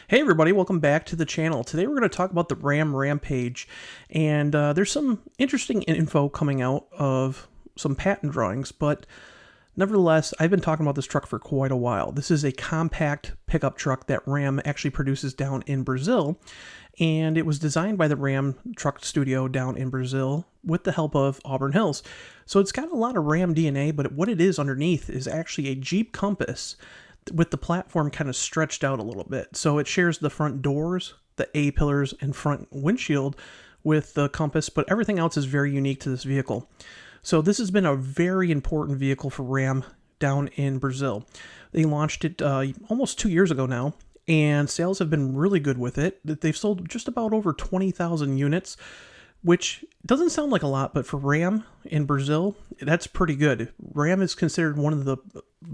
Hey everybody, welcome back to the channel. Today we're going to talk about the Ram Rampage, and there's some interesting info coming out of some patent drawings, but nevertheless, I've been talking about this truck for quite a while. This is a compact pickup truck that Ram actually produces down in Brazil, and it was designed by the Ram Truck Studio down in Brazil with the help of Auburn Hills. So it's got a lot of Ram DNA, but what it is underneath is actually a Jeep Compass with the platform kind of stretched out a little bit. So it shares the front doors, the A-pillars, and front windshield with the Compass, but everything else is very unique to this vehicle. So this has been a very important vehicle for Ram down in Brazil. They launched it almost 2 years ago now, and sales have been really good with it. They've sold just about over 20,000 units, which doesn't sound like a lot, but for Ram in Brazil, that's pretty good. Ram is considered one of the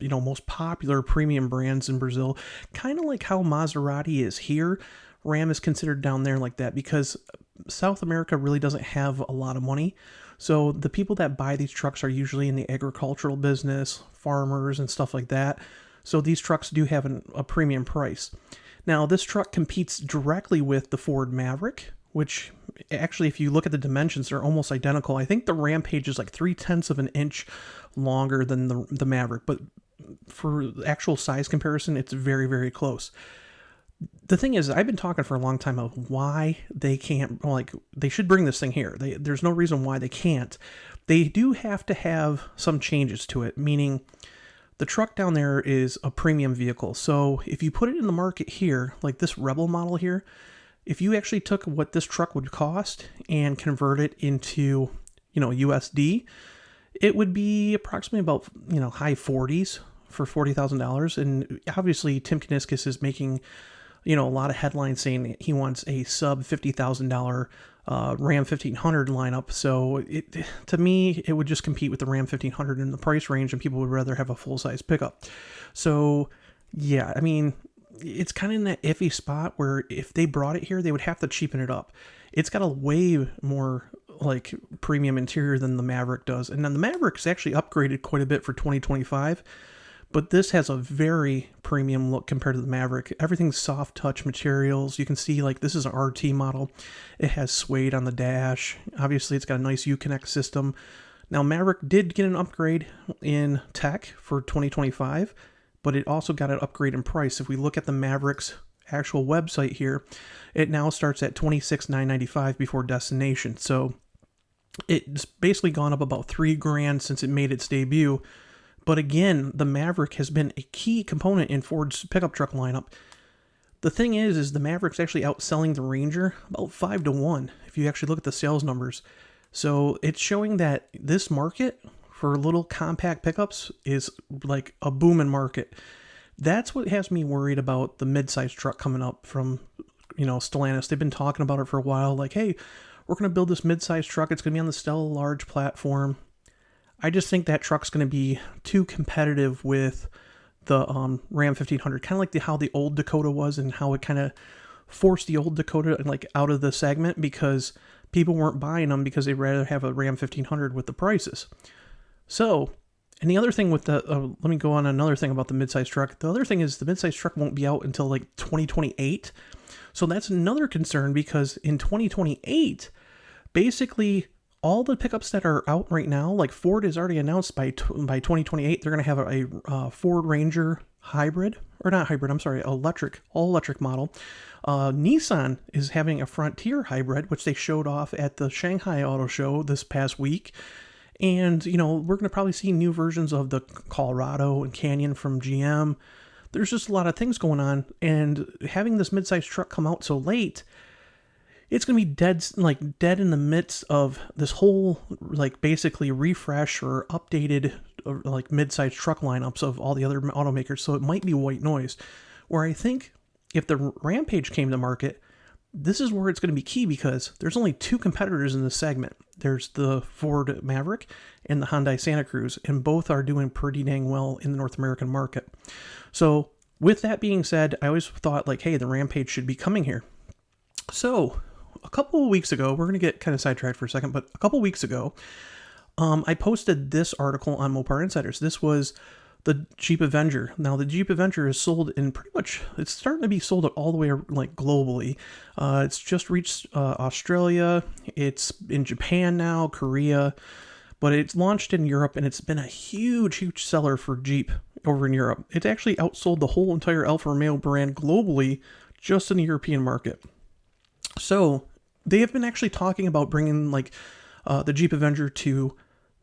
most popular premium brands in Brazil, kind of like how Maserati is here. Ram is considered down there like that because South America really doesn't have a lot of money. So the people that buy these trucks are usually in the agricultural business, farmers and stuff like that. So these trucks do have a premium price. Now, this truck competes directly with the Ford Maverick, which actually, if you look at the dimensions, they're almost identical. I think the Rampage is like 3/10 of an inch longer than the Maverick, but for actual size comparison, it's very, very close. The thing is, I've been talking for a long time about why they can't, they should bring this thing here. There's no reason why they can't. They do have to have some changes to it, meaning the truck down there is a premium vehicle. So if you put it in the market here, like this Rebel model here, if you actually took what this truck would cost and convert it into, USD, it would be approximately about, high 40s for $40,000. And obviously Tim Kuniskis is making, a lot of headlines saying that he wants a sub $50,000 Ram 1500 lineup. So to me, it would just compete with the Ram 1500 in the price range, and people would rather have a full-size pickup. So yeah, I mean, it's kind of in that iffy spot where if they brought it here, they would have to cheapen it up. It's got a way more premium interior than the Maverick does. And then the Maverick's actually upgraded quite a bit for 2025, but this has a very premium look compared to the Maverick. Everything's soft touch materials. You can see this is an RT model. It has suede on the dash. Obviously it's got a nice Uconnect system. Now Maverick did get an upgrade in tech for 2025, but it also got an upgrade in price. If we look at the Maverick's actual website here, it now starts at $26,995 before destination. So it's basically gone up about $3,000 since it made its debut. But again, the Maverick has been a key component in Ford's pickup truck lineup. The thing is the Maverick's actually outselling the Ranger about 5-1 if you actually look at the sales numbers. So it's showing that this market for little compact pickups is like a booming market. That's what has me worried about the midsize truck coming up from, Stellantis. They've been talking about it for a while. Like, hey, we're going to build this midsize truck. It's going to be on the Stella Large platform. I just think that truck's going to be too competitive with the Ram 1500, kind of like how the old Dakota was, and how it kind of forced the old Dakota out of the segment because people weren't buying them because they'd rather have a Ram 1500 with the prices. So, and the other thing with the, let me go on another thing about the midsize truck. The other thing is the midsize truck won't be out until 2028. So that's another concern because in 2028, basically all the pickups that are out right now, like Ford has already announced by 2028, they're going to have a Ford Ranger hybrid, or not hybrid, I'm sorry, all electric model. Nissan is having a Frontier hybrid, which they showed off at the Shanghai Auto Show this past week. And, we're going to probably see new versions of the Colorado and Canyon from GM. There's just a lot of things going on. And having this midsize truck come out so late, it's going to be dead in the midst of this whole, basically refresh or updated, midsize truck lineups of all the other automakers. So it might be white noise. Where I think if the Rampage came to market, this is where it's going to be key because there's only two competitors in this segment. There's the Ford Maverick and the Hyundai Santa Cruz, and both are doing pretty dang well in the North American market. So with that being said, I always thought hey, the Rampage should be coming here. So a couple of weeks ago, we're going to get kind of sidetracked for a second, but a couple of weeks ago, I posted this article on Mopar Insiders. This was the Jeep Avenger. Now, the Jeep Avenger is sold in pretty much, it's starting to be sold all the way like globally. It's just reached Australia. It's in Japan now, Korea, but it's launched in Europe, and it's been a huge, huge seller for Jeep over in Europe. It's actually outsold the whole entire Alfa Romeo brand globally just in the European market. So they have been actually talking about bringing like the Jeep Avenger to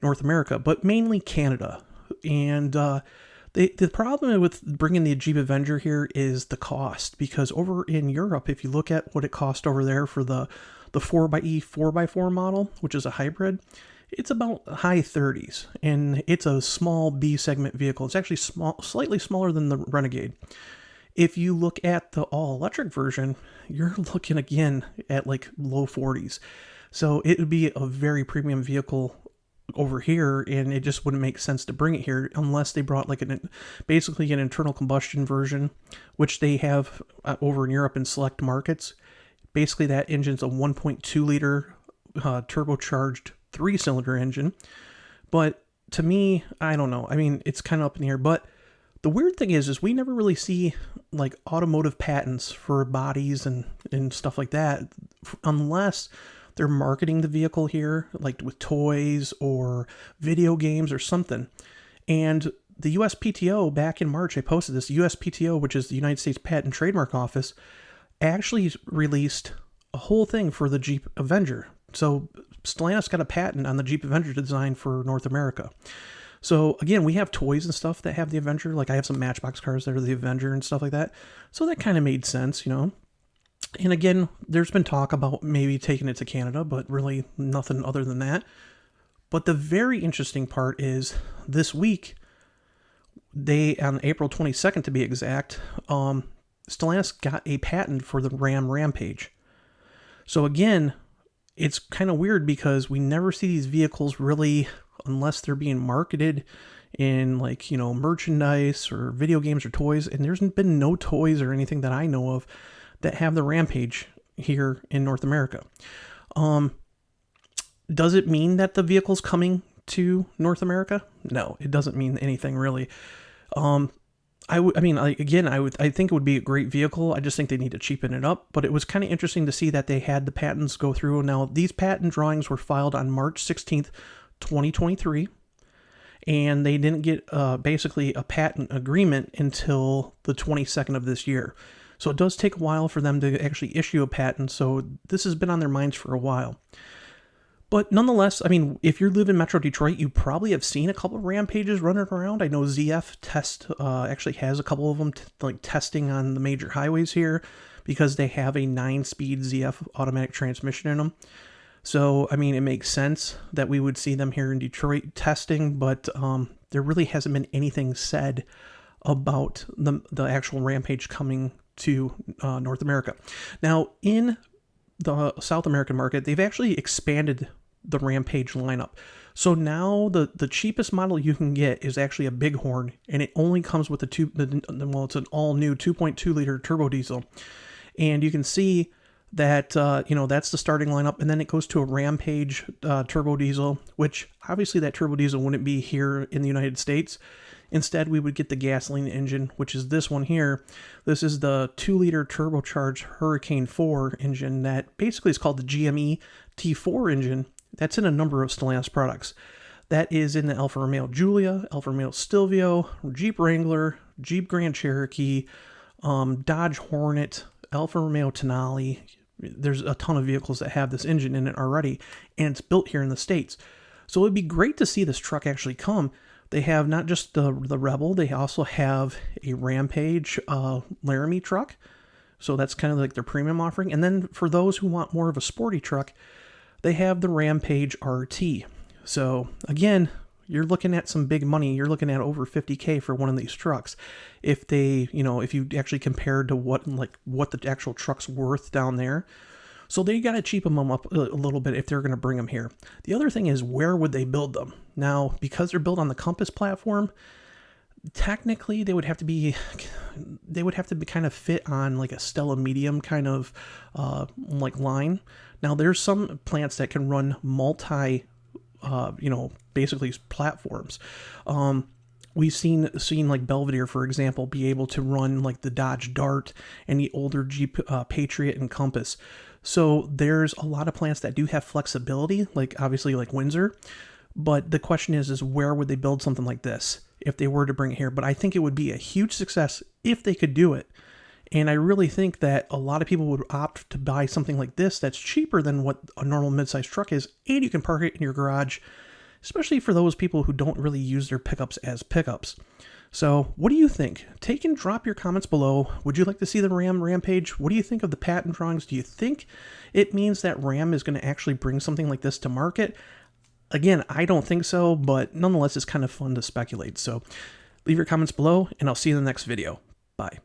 North America, but mainly Canada. And the problem with bringing the Jeep Avenger here is the cost, because over in Europe, if you look at what it cost over there for the 4xe 4x4 model, which is a hybrid, it's about high 30s, and it's a small B segment vehicle. It's actually slightly smaller than the Renegade. If you look at the all-electric version, you're looking again at like low 40s. So it would be a very premium vehicle over here, and it just wouldn't make sense to bring it here unless they brought like basically an internal combustion version, which they have over in Europe in select markets. Basically, that engine's a 1.2 liter turbocharged 3-cylinder engine. But to me, I don't know. I mean, it's kind of up in the air. But the weird thing is we never really see like automotive patents for bodies and stuff like that, unless they're marketing the vehicle here, like with toys or video games or something. And the USPTO, back in March, I posted this, USPTO, which is the United States Patent and Trademark Office, actually released a whole thing for the Jeep Avenger. So Stellantis got a patent on the Jeep Avenger design for North America. So again, we have toys and stuff that have the Avenger. Like I have some Matchbox cars that are the Avenger and stuff like that. So that kind of made sense, you know. And again, there's been talk about maybe taking it to Canada, but really nothing other than that. But the very interesting part is this week, on April 22nd to be exact, Stellantis got a patent for the Ram Rampage. So again, it's kind of weird because we never see these vehicles really, unless they're being marketed in like, you know, merchandise or video games or toys. And there's been no toys or anything that I know of that have the Rampage here in North America. Does it mean that the vehicle's coming to North America? No, it doesn't mean anything really. I think it would be a great vehicle. I just think they need to cheapen it up. But it was kind of interesting to see that they had the patents go through. Now, these patent drawings were filed on March 16th, 2023. And they didn't get basically a patent agreement until the 22nd of this year. So it does take a while for them to actually issue a patent. So this has been on their minds for a while. But nonetheless, I mean, if you live in Metro Detroit, you probably have seen a couple of Rampages running around. I know ZF actually has a couple of them testing on the major highways here because they have a 9-speed ZF automatic transmission in them. So, I mean, it makes sense that we would see them here in Detroit testing, but there really hasn't been anything said about the actual Rampage coming to North America. Now, in the South American market, they've actually expanded the Rampage lineup. So now the cheapest model you can get is actually a Bighorn, and it only comes with it's an all-new 2.2 liter turbo diesel. And you can see that, that's the starting lineup, and then it goes to a Rampage turbo diesel, which obviously that turbo diesel wouldn't be here in the United States. Instead, we would get the gasoline engine, which is this one here. This is the 2-liter turbocharged Hurricane 4 engine that basically is called the GME T4 engine. That's in a number of Stellantis products. That is in the Alfa Romeo Giulia, Alfa Romeo Stelvio, Jeep Wrangler, Jeep Grand Cherokee, Dodge Hornet, Alfa Romeo Tonale. There's a ton of vehicles that have this engine in it already, and it's built here in the States. So it would be great to see this truck actually come. They have not just the Rebel, they also have a Rampage Laramie truck. So that's kind of like their premium offering. And then for those who want more of a sporty truck, they have the Rampage RT. So again, you're looking at some big money. You're looking at over $50K for one of these trucks. If you actually compare to what the actual truck's worth down there. So they got to cheapen them up a little bit if they're going to bring them here. The other thing is, where would they build them? Now, because they're built on the Compass platform, technically they would have to be kind of fit on like a Stella Medium kind of line. Now, there's some plants that can run multi, basically platforms. We've seen like Belvedere, for example, be able to run like the Dodge Dart and the older Jeep Patriot and Compass. So there's a lot of plants that do have flexibility, like obviously like Windsor. But the question is where would they build something like this if they were to bring it here? But I think it would be a huge success if they could do it. And I really think that a lot of people would opt to buy something like this that's cheaper than what a normal midsize truck is, and you can park it in your garage, especially for those people who don't really use their pickups as pickups. So what do you think? Take and drop your comments below. Would you like to see the Ram Rampage? What do you think of the patent drawings? Do you think it means that Ram is going to actually bring something like this to market? Again, I don't think so, but nonetheless, it's kind of fun to speculate. So leave your comments below, and I'll see you in the next video. Bye.